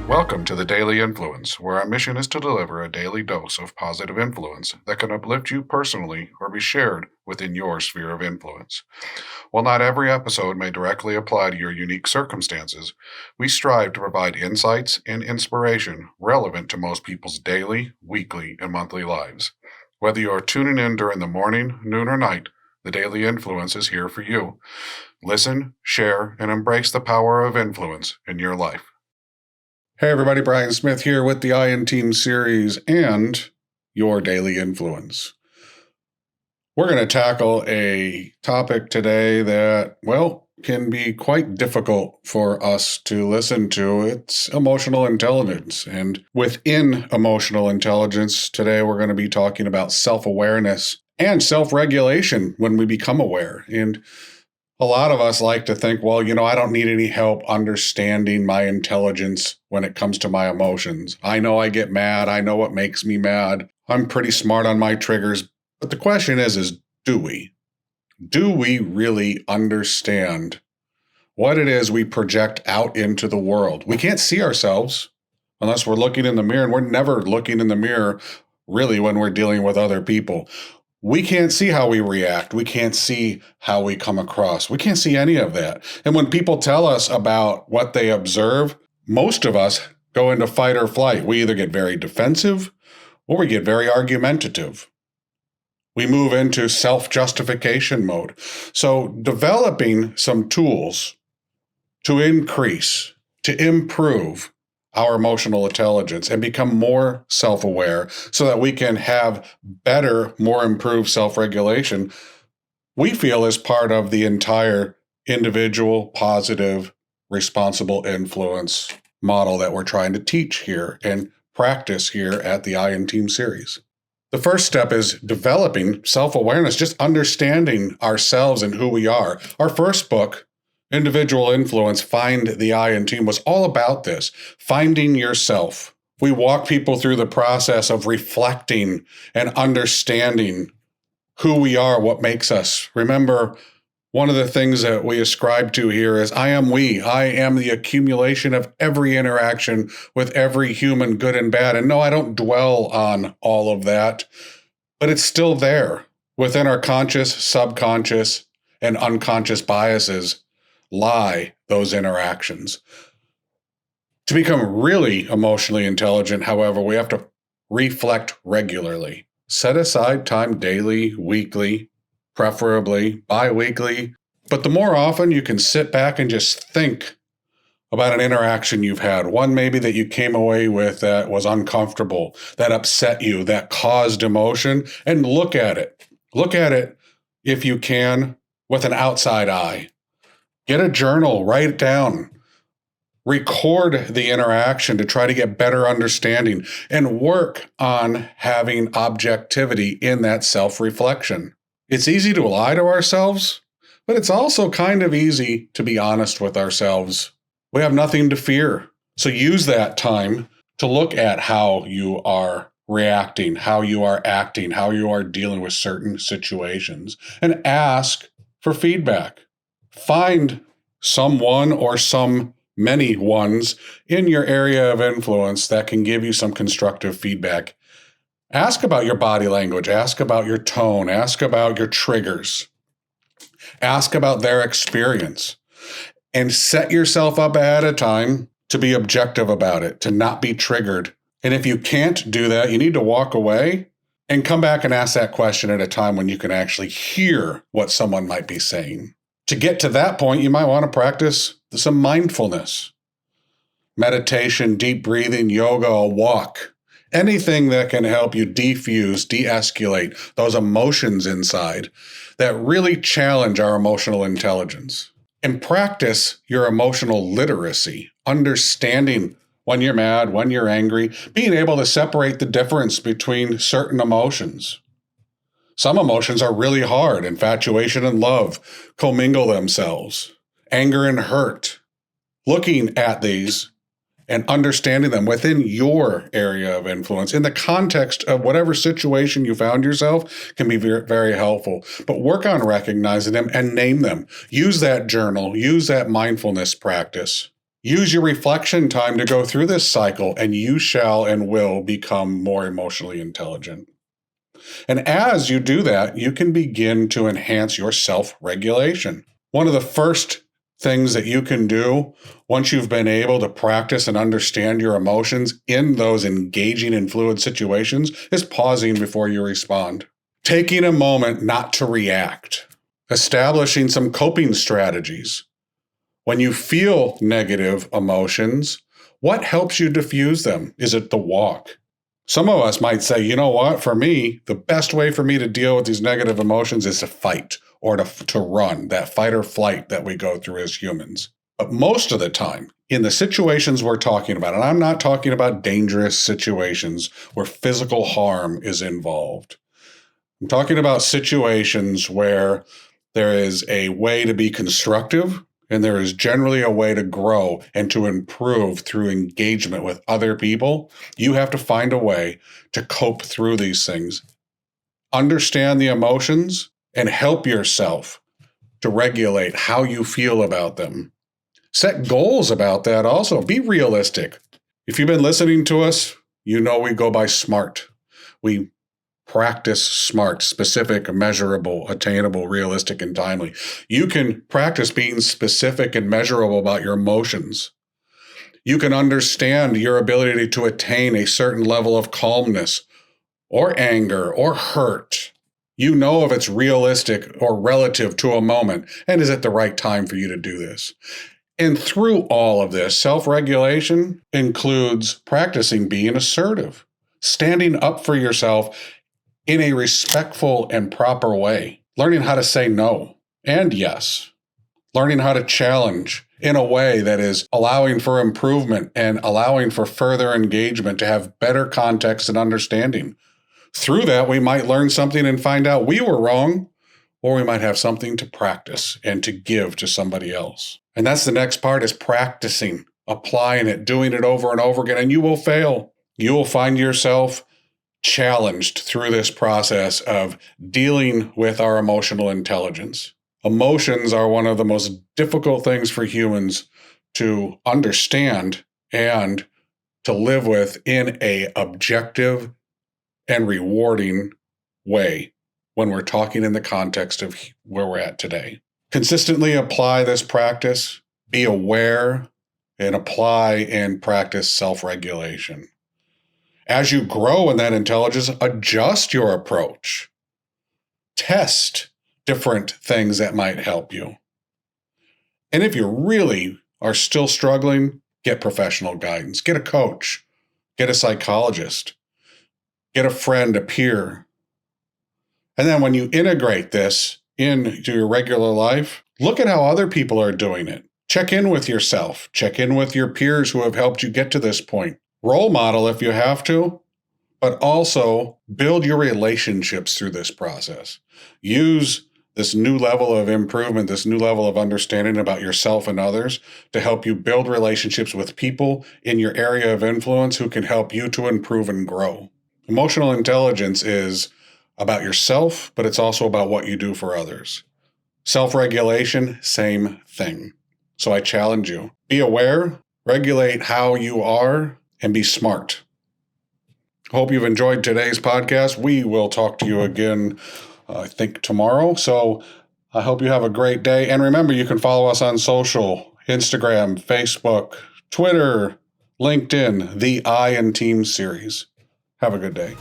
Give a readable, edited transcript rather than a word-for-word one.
Welcome to the Daily Influence, where our mission is to deliver a daily dose of positive influence that can uplift you personally or be shared within your sphere of influence. While not every episode may directly apply to your unique circumstances, we strive to provide insights and inspiration relevant to most people's daily, weekly, and monthly lives. Whether you are tuning in during the morning, noon, or night, the Daily Influence is here for you. Listen, share, and embrace the power of influence in your life. Hey everybody, Brian Smith here with the Iron Team series and your Daily Influence. We're going to tackle a topic today that, can be quite difficult for us to listen to. It's emotional intelligence. And within emotional intelligence, today we're going to be talking about self-awareness and self-regulation when we become aware. And a lot of us like to think, I don't need any help understanding my intelligence when it comes to my emotions. I know I get mad. I know what makes me mad. I'm pretty smart on my triggers. But the question is do we? Do we really understand what it is we project out into the world? We can't see ourselves unless we're looking in the mirror, and we're never looking in the mirror really when we're dealing with other people. We can't see how we react. We can't see how we come across. We can't see any of that. And when people tell us about what they observe, most of us go into fight or flight. We either get very defensive or we get very argumentative. We move into self-justification mode. So developing some tools to increase, to improve our emotional intelligence and become more self-aware so that we can have better, more improved self-regulation, we feel is part of the entire individual, positive, responsible influence model that we're trying to teach here and practice here at the Iron Team series. The first step is developing self-awareness, just understanding ourselves and who we are. Our first book, Individual Influence, Find the I in Team, was all about this, finding yourself. We walk people through the process of reflecting and understanding who we are, what makes us. Remember, one of the things that we ascribe to here is I am we. I am the accumulation of every interaction with every human, good and bad. And no, I don't dwell on all of that, but it's still there. Within our conscious, subconscious, and unconscious biases lie those interactions. To become really emotionally intelligent, however, we have to reflect regularly. Set aside time daily, weekly, preferably bi-weekly. But the more often you can sit back and just think about an interaction you've had, one maybe that you came away with that was uncomfortable, that upset you, that caused emotion, and look at it. Look at it, if you can, with an outside eye. Get a journal, write it down, record the interaction to try to get better understanding, and work on having objectivity in that self-reflection. It's easy to lie to ourselves, but it's also kind of easy to be honest with ourselves. We have nothing to fear. So use that time to look at how you are reacting, how you are acting, how you are dealing with certain situations, and ask for feedback. Find someone or some many ones in your area of influence that can give you some constructive feedback. Ask about your body language. Ask about your tone. Ask about your triggers. Ask about their experience. And set yourself up ahead of time to be objective about it, to not be triggered. And if you can't do that, you need to walk away and come back and ask that question at a time when you can actually hear what someone might be saying. To get to that point, you might want to practice some mindfulness, meditation, deep breathing, yoga, a walk, anything that can help you defuse, de-escalate those emotions inside that really challenge our emotional intelligence. And practice your emotional literacy, understanding when you're mad, when you're angry, being able to separate the difference between certain emotions. Some emotions are really hard. Infatuation and love commingle themselves. Anger and hurt. Looking at these and understanding them within your area of influence in the context of whatever situation you found yourself can be very, very helpful. But work on recognizing them and name them. Use that journal. Use that mindfulness practice Use your reflection time to go through this cycle, and you shall and will become more emotionally intelligent. And as you do that, you can begin to enhance your self-regulation. One of the first things that you can do once you've been able to practice and understand your emotions in those engaging and fluid situations is pausing before you respond. Taking a moment not to react. Establishing some coping strategies. When you feel negative emotions, what helps you diffuse them? Is it the walk? Some of us might say, you know what, for me, the best way for me to deal with these negative emotions is to fight or to run, that fight or flight that we go through as humans. But most of the time, in the situations we're talking about, and I'm not talking about dangerous situations where physical harm is involved. I'm talking about situations where there is a way to be constructive, and there is generally a way to grow and to improve through engagement with other people. You have to find a way to cope through these things. Understand the emotions and help yourself to regulate how you feel about them. Set goals about that also. Be realistic. If you've been listening to us, you know we go by SMART. We practice SMART: specific, measurable, attainable, realistic, and timely. You can practice being specific and measurable about your emotions. You can understand your ability to attain a certain level of calmness or anger or hurt. You know if it's realistic or relative to a moment, and is it the right time for you to do this? And through all of this, self-regulation includes practicing being assertive, standing up for yourself in a respectful and proper way, learning how to say no and yes, learning how to challenge in a way that is allowing for improvement and allowing for further engagement to have better context and understanding. Through that, we might learn something and find out we were wrong, or we might have something to practice and to give to somebody else. And that's the next part, is practicing, applying it, doing it over and over again, and you will fail. You will find yourself challenged through this process of dealing with our emotional intelligence. Emotions are one of the most difficult things for humans to understand and to live with in a objective and rewarding way when we're talking in the context of where we're at today. Consistently apply this practice, be aware, and apply and practice self-regulation. As you grow in that intelligence, adjust your approach. Test different things that might help you. And if you really are still struggling, get professional guidance. Get a coach. Get a psychologist. Get a friend, a peer. And then when you integrate this into your regular life, look at how other people are doing it. Check in with yourself. Check in with your peers who have helped you get to this point. Role model if you have to, but also build your relationships through this process. Use this new level of improvement, this new level of understanding about yourself and others to help you build relationships with people in your area of influence who can help you to improve and grow. Emotional intelligence is about yourself, but it's also about what you do for others. Self-regulation, same thing. So I challenge you. Be aware, regulate how you are, and be smart. Hope you've enjoyed today's podcast. We will talk to you again, I think, tomorrow. So I hope you have a great day. And remember, you can follow us on social, Instagram, Facebook, Twitter, LinkedIn, the I in Team series. Have a good day.